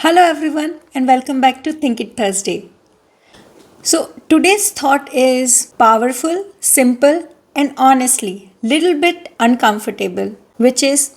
Hello, everyone, and welcome back to Think It Thursday. So, today's thought is powerful, simple, and honestly, little bit uncomfortable, which is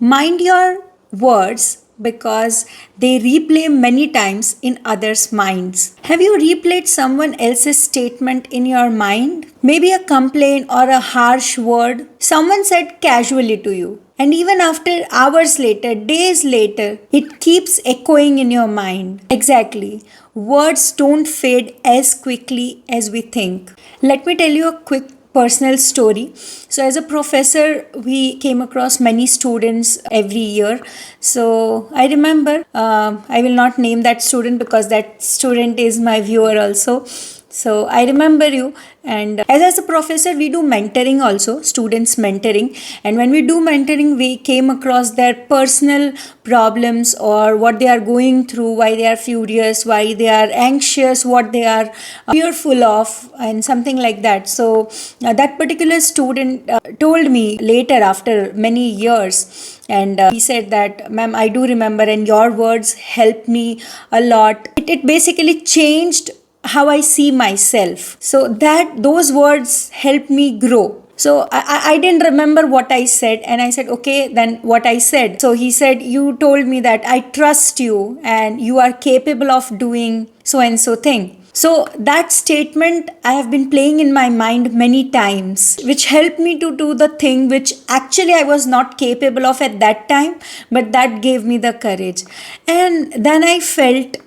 mind your words because they replay many times in others' minds. Have you replayed someone else's statement in your mind? Maybe a complaint or a harsh word someone said casually to you. And even after hours later, days later, it keeps echoing in your mind. Exactly. Words don't fade as quickly as we think. Let me tell you a quick personal story. So, as a professor, we came across many students every year. So, I remember, I will not name that student because that student is my viewer also. So I remember you, and as a professor, we do mentoring also, students mentoring. And when we do mentoring, we came across their personal problems or what they are going through, why they are furious, why they are anxious, what they are fearful of, and something like that. So that particular student told me later after many years, and he said that, ma'am, I do remember, and your words helped me a lot. It basically changed how I see myself. So that those words helped me grow. So I didn't remember what I said, and I said, okay, then what I said. So he said, you told me that I trust you and you are capable of doing so and so thing. So that statement I have been playing in my mind many times, which helped me to do the thing which actually I was not capable of at that time, but that gave me the courage. And then I felt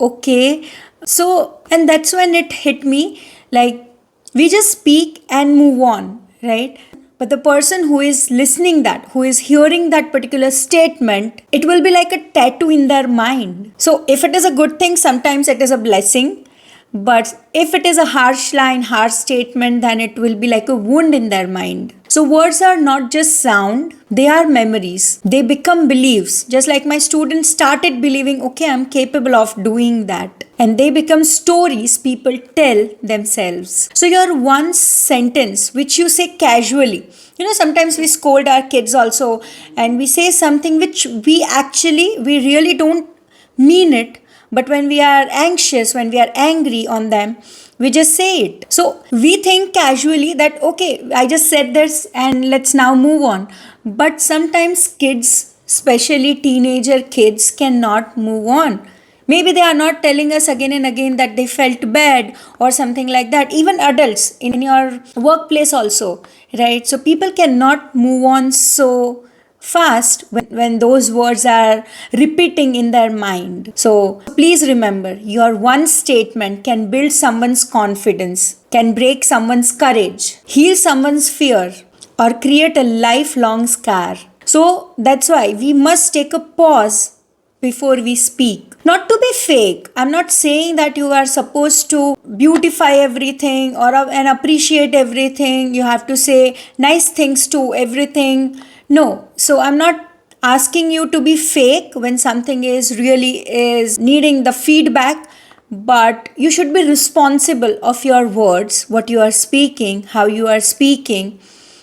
okay. So, and that's when it hit me, like, we just speak and move on, right? But the person who is listening that, who is hearing that particular statement, it will be like a tattoo in their mind. So if it is a good thing, sometimes it is a blessing. But if it is a harsh line, harsh statement, then it will be like a wound in their mind. So words are not just sound, they are memories. They become beliefs. Just like my students started believing, okay, I'm capable of doing that. And they become stories people tell themselves. So your one sentence, which you say casually, sometimes we scold our kids also, and we say something which we really don't mean it, but when we are anxious, when we are angry on them, we just say it. So we think casually that, okay, I just said this and let's now move on. But sometimes kids, especially teenager kids, cannot move on. Maybe they are not telling us again and again that they felt bad or something like that. Even adults in your workplace also, right? So people cannot move on so fast when those words are repeating in their mind. So please remember, your one statement can build someone's confidence, can break someone's courage, heal someone's fear, or create a lifelong scar. So that's why we must take a pause before we speak. Not to be fake. I'm not saying that you are supposed to beautify everything and appreciate everything. You have to say nice things to everything. No. So I'm not asking you to be fake when something is needing the feedback, but you should be responsible of your words, what you are speaking, how you are speaking,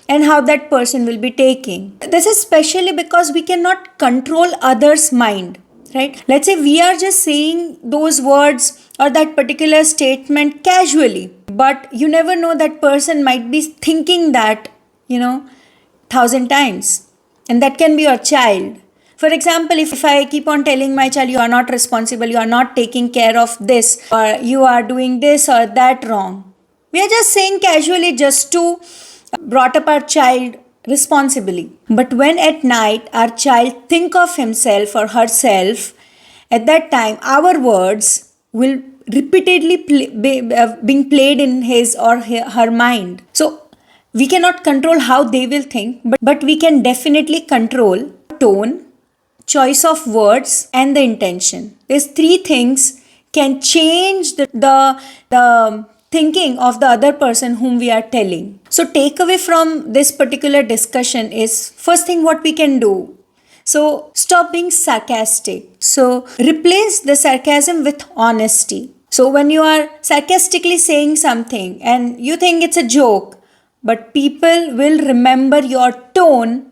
and how that person will be taking. This is especially because we cannot control others' mind, right? Let's say we are just saying those words or that particular statement casually, but you never know, that person might be thinking that, 1,000 times, and that can be your child. For example, if I keep on telling my child, you are not responsible, you are not taking care of this, or you are doing this or that wrong, we are just saying casually just to brought up our child responsibly. But when at night our child think of himself or herself, at that time our words will repeatedly being played in his or her mind. So we cannot control how they will think, but we can definitely control tone, choice of words, and the intention. These three things can change the thinking of the other person whom we are telling. So takeaway from this particular discussion is, first thing what we can do. So stop being sarcastic. So replace the sarcasm with honesty. So when you are sarcastically saying something and you think it's a joke, but people will remember your tone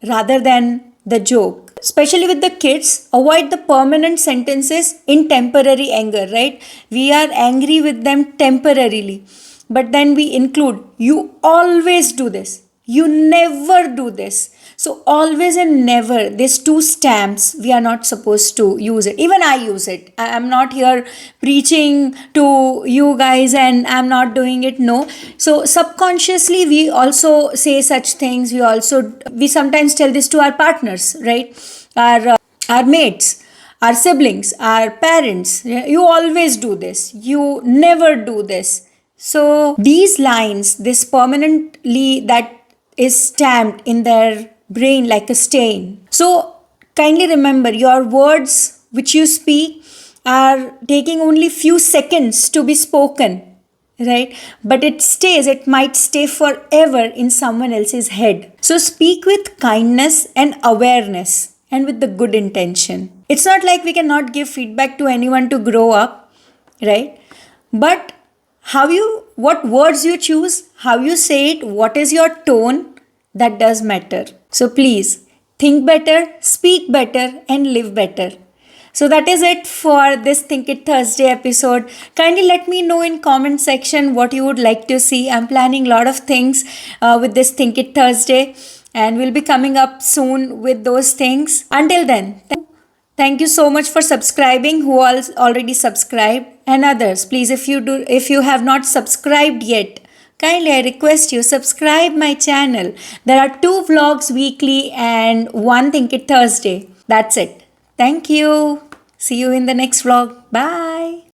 rather than the joke. especially with the kids, avoid the permanent sentences in temporary anger, right? We are angry with them temporarily, but then we include, you always do this, you never do this. So, always and never, these two stamps, we are not supposed to use it. Even I use it. I'm not here preaching to you guys and I'm not doing it. No. So, subconsciously, we also say such things. We sometimes tell this to our partners, right? Our mates, our siblings, our parents. You always do this. You never do this. So, these lines, this permanently that is stamped in their brain like a stain. So, kindly remember your words which you speak are taking only few seconds to be spoken, right? But it might stay forever in someone else's head. So, speak with kindness and awareness and with the good intention. It's not like we cannot give feedback to anyone to grow up, right? But what words you choose, how you say it, what is your tone, that does matter. So please think better, speak better, and live better. So that is it for this Think It Thursday episode. Kindly let me know in comment section what you would like to see. I'm planning a lot of things with this Think It Thursday, and we'll be coming up soon with those things. Until then, thank you so much for subscribing who all already subscribed, and others, please, if you have not subscribed yet, kindly I request you subscribe my channel. There are 2 vlogs weekly and one Think It Thursday. That's it. Thank you. See you in the next vlog. Bye.